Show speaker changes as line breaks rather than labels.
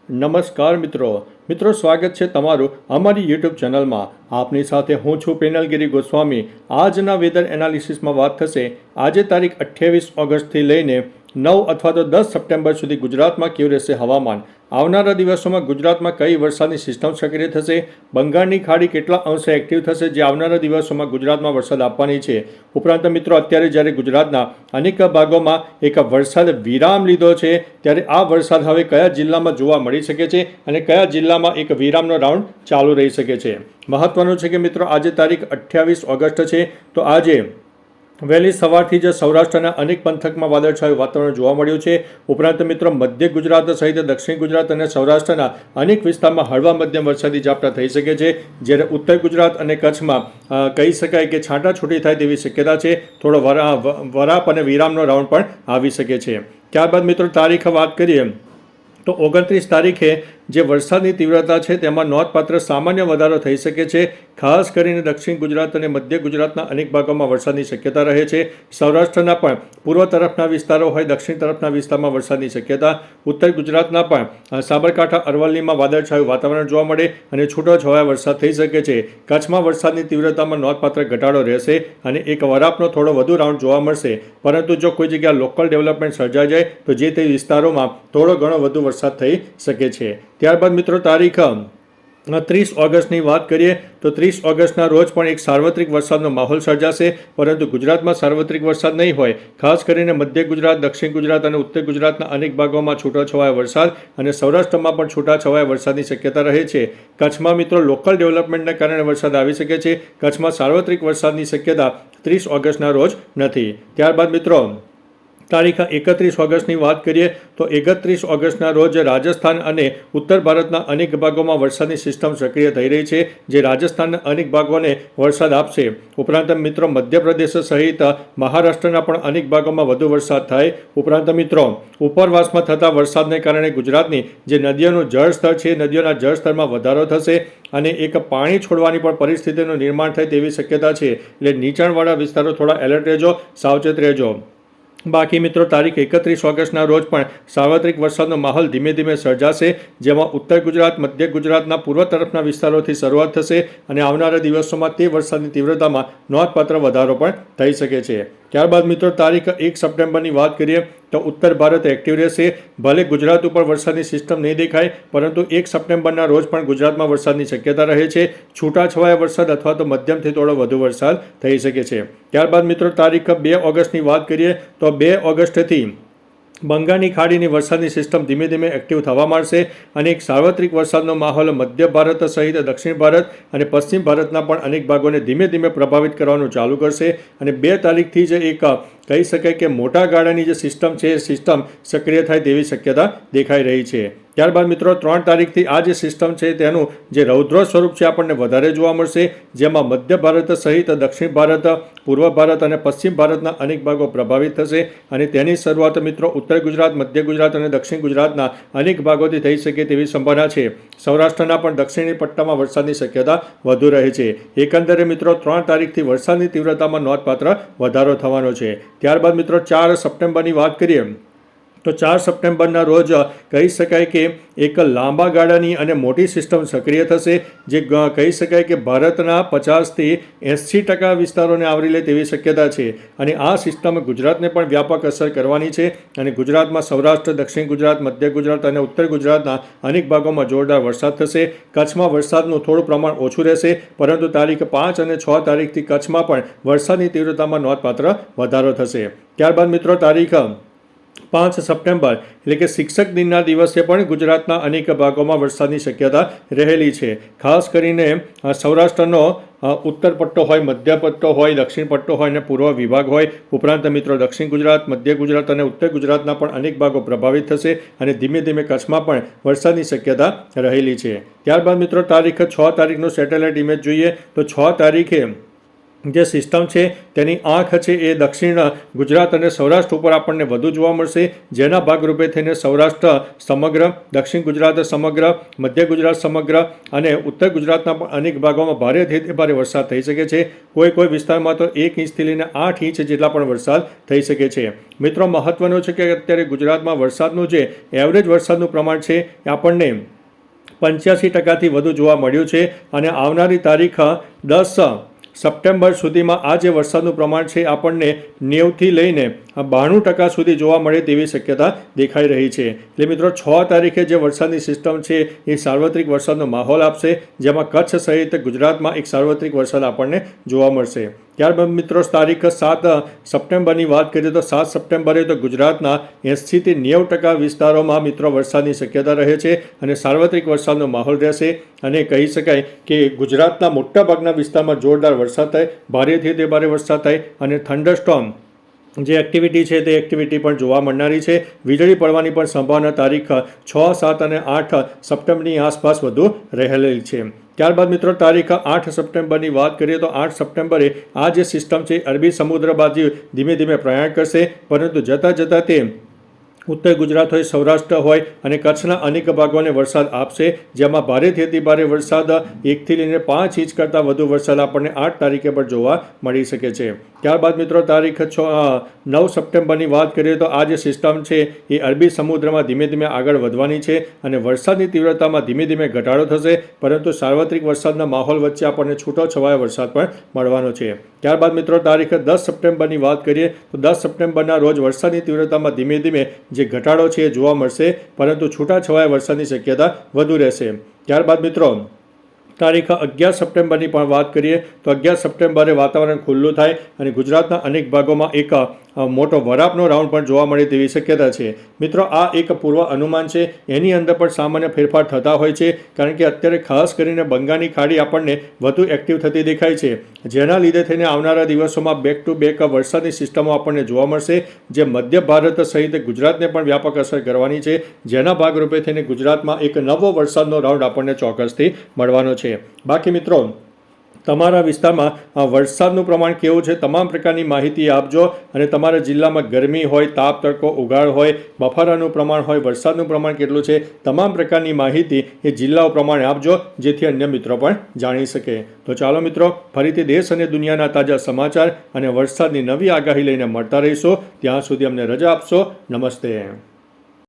નમસ્કાર મિત્રો સ્વાગત છે તમારું અમારી યુટ્યુબ ચેનલમાં। આપની સાથે હું છું પેનલગીરી ગોસ્વામી। આજના વેધર એનાલિસિસમાં વાત થશે આજે તારીખ 28 ઓગસ્ટથી લઈને 9 અથવા તો 10 સપ્ટેમ્બર સુધી ગુજરાતમાં કેવું રહેશે હવામાન। આવનારા દિવસોમાં ગુજરાતમાં કઈ વરસાદની સિસ્ટમ સક્રિય થશે, બંગાળની ખાડી કેટલા અંશે એક્ટિવ થશે જે આવનારા દિવસોમાં ગુજરાતમાં વરસાદ આપવાની છે। ઉપરાંત મિત્રો અત્યારે જ્યારે ગુજરાતના અનેક ભાગોમાં એક વરસાદ વિરામ લીધો છે ત્યારે આ વરસાદ હવે કયા જિલ્લામાં જોવા મળી શકે છે અને કયા જિલ્લામાં એક વિરામનો રાઉન્ડ ચાલુ રહી શકે છે। મહત્વનું છે કે મિત્રો આજે તારીખ 28 ઓગસ્ટ છે તો આજે વહેલી સવારથી જ સૌરાષ્ટ્રના અનેક પંથકમાં વાદળછાયું વાતાવરણ જોવા મળ્યું છે। ઉપરાંત મિત્રો મધ્ય ગુજરાત સહિત દક્ષિણ ગુજરાત અને સૌરાષ્ટ્રના અનેક વિસ્તારમાં હળવા મધ્યમ વરસાદી ઝાપટા થઈ શકે છે, જ્યારે ઉત્તર ગુજરાત અને કચ્છમાં કહી શકાય કે છાંટાછૂટી થાય તેવી શક્યતા છે। થોડો વરાપ અને વિરામનો રાઉન્ડ પણ આવી શકે છે। ત્યારબાદ મિત્રો તારીખ વાત કરીએ તો 29 તારીખે જે વરસાદની તીવ્રતા છે તેમાં નોંધપાત્ર સામાન્ય વધારો થઈ શકે છે। ખાસ કરીને દક્ષિણ ગુજરાત અને મધ્ય ગુજરાતના અનેક ભાગોમાં વરસાદની શક્યતા રહે છે। સૌરાષ્ટ્રના પણ પૂર્વ તરફના વિસ્તારો હોય દક્ષિણ તરફના વિસ્તારમાં વરસાદની શક્યતા, ઉત્તર ગુજરાતના પણ સાબરકાંઠા અરવલ્લીમાં વાદળછાયું વાતાવરણ જોવા મળે અને છૂટોછવાયા વરસાદ થઈ શકે છે। કચ્છમાં વરસાદની તીવ્રતામાં નોંધપાત્ર ઘટાડો રહેશે અને એક વરાપનો થોડો વધુ રાઉન્ડ જોવા મળશે, પરંતુ જો કોઈ જગ્યા લોકલ ડેવલપમેન્ટ સર્જાઈ જાય તો જે તે વિસ્તારોમાં થોડો ઘણો વધુ વરસાદ થઈ શકે છે। ત્યારબાદ મિત્રો તારીખ 30 ઓગસ્ટની વાત કરીએ તો 30 ઓગસ્ટના રોજ પણ એક સાર્વત્રિક વરસાદનો માહોલ સર્જાશે, પરંતુ ગુજરાતમાં સાર્વત્રિક વરસાદ નહીં હોય। ખાસ કરીને મધ્ય ગુજરાત, દક્ષિણ ગુજરાત અને ઉત્તર ગુજરાતના અનેક ભાગોમાં છૂટાછવાયા વરસાદ અને સૌરાષ્ટ્રમાં પણ છૂટાછવાયા વરસાદની શક્યતા રહે છે। કચ્છમાં મિત્રો લોકલ ડેવલપમેન્ટના કારણે વરસાદ આવી શકે છે। કચ્છમાં સાર્વત્રિક વરસાદની શક્યતા 30 ઓગસ્ટના રોજ નથી। ત્યારબાદ મિત્રો તારીખ 31 ઓગસ્ટની વાત કરીએ તો 31 ઓગસ્ટના રોજ રાજસ્થાન અને ઉત્તર ભારતના અનેક ભાગોમાં વરસાદની સિસ્ટમ સક્રિય થઈ રહી છે, જે રાજસ્થાનના અનેક ભાગોને વરસાદ આપશે। ઉપરાંત મિત્રો મધ્યપ્રદેશ સહિત મહારાષ્ટ્રના પણ અનેક ભાગોમાં વધુ વરસાદ થાય। ઉપરાંત મિત્રો ઉપરવાસમાં થતા વરસાદને કારણે ગુજરાતની જે નદીઓનું જળસ્તર છે નદીઓના જળસ્તરમાં વધારો થશે અને એક પાણી છોડવાની પણ પરિસ્થિતિનું નિર્માણ થાય તેવી શક્યતા છે, એટલે નીચાણવાળા વિસ્તારો થોડા એલર્ટ રહેજો, સાવચેત રહેજો। બાકી મિત્રો તારીખ 31 ઓગસ્ટના રોજ પણ સાર્વત્રિક વરસાદનો માહોલ ધીમે ધીમે સર્જાશે, જેમાં ઉત્તર ગુજરાત, મધ્ય ગુજરાતના પૂર્વ તરફના વિસ્તારોથી શરૂઆત થશે અને આવનારા દિવસોમાં તે વરસાદની તીવ્રતામાં નોંધપાત્ર વધારો પણ થઈ શકે છે। ત્યારબાદ મિત્રો તારીખ 1 સપ્ટેમ્બરની વાત કરીએ તો ઉત્તર ભારત એક્ટિવ રહેશે। ભલે ગુજરાત ઉપર વરસાદની સિસ્ટમ નહીં દેખાય, પરંતુ 1 સપ્ટેમ્બરના રોજ પણ ગુજરાતમાં વરસાદની શક્યતા રહે છે। છૂટાછવાયા વરસાદ અથવા તો મધ્યમથી થોડો વધુ વરસાદ થઈ શકે છે। ત્યારબાદ મિત્રો તારીખ 2 ઓગસ્ટની વાત કરીએ તો 2 ઓગસ્ટથી બંગાળની ખાડીની વરસાદની સિસ્ટમ ધીમે ધીમે એક્ટિવ થવા માંડશે અને એક સાર્વત્રિક વરસાદનો માહોલ મધ્ય ભારત સહિત દક્ષિણ ભારત અને પશ્ચિમ ભારતના પણ અનેક ભાગોને ધીમે ધીમે પ્રભાવિત કરવાનું ચાલુ કરશે અને 2 તારીખથી જ એક કહી શકાય કે મોટા ગાળાની જે સિસ્ટમ છે એ સિસ્ટમ સક્રિય થાય તેવી શક્યતા દેખાઈ રહી છે। ત્યારબાદ મિત્રો 3 તારીખથી આ જે સિસ્ટમ છે તેનું જે રૌદ્ર સ્વરૂપ છે આપણને વધારે જોવા મળશે, જેમાં મધ્ય ભારત સહિત દક્ષિણ ભારત, પૂર્વ ભારત અને પશ્ચિમ ભારતના અનેક ભાગો પ્રભાવિત થશે અને તેની શરૂઆત મિત્રો ઉત્તર ગુજરાત, મધ્ય ગુજરાત અને દક્ષિણ ગુજરાતના અનેક ભાગોથી થઈ શકે તેવી સંભાવના છે। સૌરાષ્ટ્રના પણ દક્ષિણી પટ્ટામાં વરસાદની શક્યતા વધુ રહે છે। એકંદરે મિત્રો 3 તારીખથી વરસાદની તીવ્રતામાં નોંધપાત્ર વધારો થવાનો છે। ત્યારબાદ મિત્રો 4 સપ્ટેમ્બરની વાત કરીએ તો 4 સપ્ટેમ્બરના રોજ કહી શકાય કે એક લાંબા ગાળાની અને મોટી સિસ્ટમ સક્રિય થશે, જે કહી શકાય કે ભારતના 50થી 80% વિસ્તારોને આવરી લે તેવી શક્યતા છે અને આ સિસ્ટમ ગુજરાતને પણ વ્યાપક અસર કરવાની છે અને ગુજરાતમાં સૌરાષ્ટ્ર, દક્ષિણ ગુજરાત, મધ્ય ગુજરાત અને ઉત્તર ગુજરાતના અનેક ભાગોમાં જોરદાર વરસાદ થશે। કચ્છમાં વરસાદનું થોડું પ્રમાણ ઓછું રહેશે, પરંતુ તારીખ 5 અને 6 તારીખથી કચ્છમાં પણ વરસાદની તીવ્રતામાં નોંધપાત્ર વધારો થશે। ત્યારબાદ મિત્રો તારીખ 5 સપ્ટેમ્બર એટલે કે શિક્ષક દિનના દિવસે પણ ગુજરાતના અનેક ભાગોમાં વરસાદની શક્યતા રહેલી છે। ખાસ કરીને સૌરાષ્ટ્રનો ઉત્તર પટ્ટો હોય, મધ્ય પટ્ટો હોય, દક્ષિણ પટ્ટો હોય અને પૂર્વ વિભાગ હોય। ઉપરાંત મિત્રો દક્ષિણ ગુજરાત, મધ્ય ગુજરાત અને ઉત્તર ગુજરાતના પણ અનેક ભાગો પ્રભાવિત થશે અને ધીમે ધીમે કચ્છમાં પણ વરસાદની શક્યતા રહેલી છે। ત્યારબાદ મિત્રો તારીખ 6 તારીખનો સેટેલાઇટ ઇમેજ જોઈએ તો 6 તારીખે જે સિસ્ટમ છે તેની આંખ છે એ દક્ષિણ ગુજરાત અને સૌરાષ્ટ્ર ઉપર આપણને વધુ જોવા મળશે, જેના ભાગરૂપે થઈને સૌરાષ્ટ્ર સમગ્ર, દક્ષિણ ગુજરાત સમગ્ર, મધ્ય ગુજરાત સમગ્ર અને ઉત્તર ગુજરાતના પણ અનેક ભાગોમાં ભારેથી ભારે વરસાદ થઈ શકે છે. કોઈ વિસ્તારમાં તો 1 ઇંચથી લઈને 8 ઇંચ જેટલા પણ વરસાદ થઈ શકે છે. મિત્રો, મહત્વનું છે કે અત્યારે ગુજરાતમાં વરસાદનું જે એવરેજ વરસાદનું પ્રમાણ છે એ આપણને 85% વધુ જોવા મળ્યું છે અને આવનારી તારીખ 10 સપ્ટેમ્બર સુધીમાં આ જે વરસાદનું પ્રમાણ છે આપણને 90થી લઈને 92% સુધી જોવા મળે તેવી શક્યતા દેખાઈ રહી છે. એટલે મિત્રો, 6 તારીખે જે વરસાદની સિસ્ટમ છે એ સાર્વત્રિક વરસાદનો માહોલ આપશે, જેમાં કચ્છ સહિત ગુજરાતમાં એક સાર્વત્રિક વરસાદ આપણને જોવા મળશે. ત્યારબાદ મિત્રો, તારીખ 7 સપ્ટેમ્બરની વાત કરીએ તો 7 સપ્ટેમ્બરે તો ગુજરાતના 80થી 90% વિસ્તારોમાં મિત્રો વરસાદની શક્યતા રહે છે અને સાર્વત્રિક વરસાદનો માહોલ રહેશે અને કહી શકાય કે ગુજરાતના મોટાભાગના વિસ્તારમાં જોરદાર વરસાદ થાય, ભારેથી તે ભારે વરસાદ થાય અને થંડરસ્ટોર્મ જે એક્ટિવિટી છે તે એક્ટિવિટી પણ જોવા મળનારી છે. વીજળી પડવાની પણ સંભાવના તારીખ 6, 7 અને 8 સપ્ટેમ્બરની આસપાસ વધુ રહેલી છે. ત્યારબાદ મિત્રો, તારીખ 8 સપ્ટેમ્બરની વાત કરીએ તો 8 સપ્ટેમ્બરે આ જે સિસ્ટમ છે અરબી સમુદ્ર બાજુ ધીમે ધીમે પ્રયાણ કરશે, પરંતુ જતાં તે ઉત્તર ગુજરાત હોય, સૌરાષ્ટ્ર હોય અને કચ્છના અનેક ભાગોને વરસાદ આપશે, જેમાં ભારેથી ભારે વરસાદ 1થી લઈને 5 ઇંચ કરતાં વધુ વરસાદ આપણને 8 તારીખે પર જોવા મળી શકે છે. ત્યારબાદ મિત્રો, તારીખ 9 સપ્ટેમ્બરની વાત કરીએ તો આ જે સિસ્ટમ છે એ અરબી સમુદ્રમાં ધીમે ધીમે આગળ વધવાની છે અને વરસાદની તીવ્રતામાં ધીમે ધીમે ઘટાડો થશે, પરંતુ સાર્વત્રિક વરસાદના માહોલ વચ્ચે આપણને છૂટોછવાયો વરસાદ પણ મળવાનો છે. ત્યારબાદ મિત્રો, તારીખ 10 સપ્ટેમ્બરની વાત કરીએ તો 10 સપ્ટેમ્બરના રોજ વરસાદની તીવ્રતામાં ધીમે ધીમે જે ઘટાડો છે એ જોવા મળશે, પરંતુ છૂટાછવાયા વરસાદની શક્યતા વધુ રહેશે. ત્યારબાદ મિત્રો, તારીખ 11 સપ્ટેમ્બરની પણ વાત કરીએ તો 11 સપ્ટેમ્બરે વાતાવરણ ખુલ્લું થાય અને ગુજરાતના અનેક ભાગોમાં એક મોટો વરાપનો રાઉન્ડ પણ જોવા મળે તેવી શક્યતા છે. મિત્રો, આ એક પૂર્વ અનુમાન છે, એની અંદર પણ સામાન્ય ફેરફાર થતા હોય છે, કારણ કે અત્યારે ખાસ કરીને બંગાળની ખાડી આપણને વધુ એક્ટિવ થતી દેખાય છે, જેના લીધે થઈને આવનારા દિવસોમાં બેક ટુ બેક વરસાદની સિસ્ટમો આપણને જોવા મળશે, જે મધ્ય ભારત સહિત ગુજરાતને પણ વ્યાપક અસર કરવાની છે, જેના ભાગરૂપે થઈને ગુજરાતમાં એક નવો વરસાદનો રાઉન્ડ આપણને ચોક્કસથી મળવાનો છે. બાકી મિત્રો, તમારા વિસ્તારમાં વરસાદનું પ્રમાણ કેવું છે, તમામ પ્રકારની માહિતી આપજો અને તમારા જિલ્લામાં ગરમી હોય, તાપ, તડકો, ઉઘાડ હોય, બફારાનું પ્રમાણ હોય, વરસાદનું પ્રમાણ કેટલું છે, તમામ પ્રકારની માહિતી એ જિલ્લાઓ પ્રમાણે આપજો, જેથી અન્ય મિત્રો પણ જાણી શકે. તો ચાલો મિત્રો, ફરીથી દેશ અને દુનિયાના તાજા સમાચાર અને વરસાદની નવી આગાહી લઈને મળતા રહીશું. ત્યાં સુધી અમને રજા આપશો. નમસ્તે.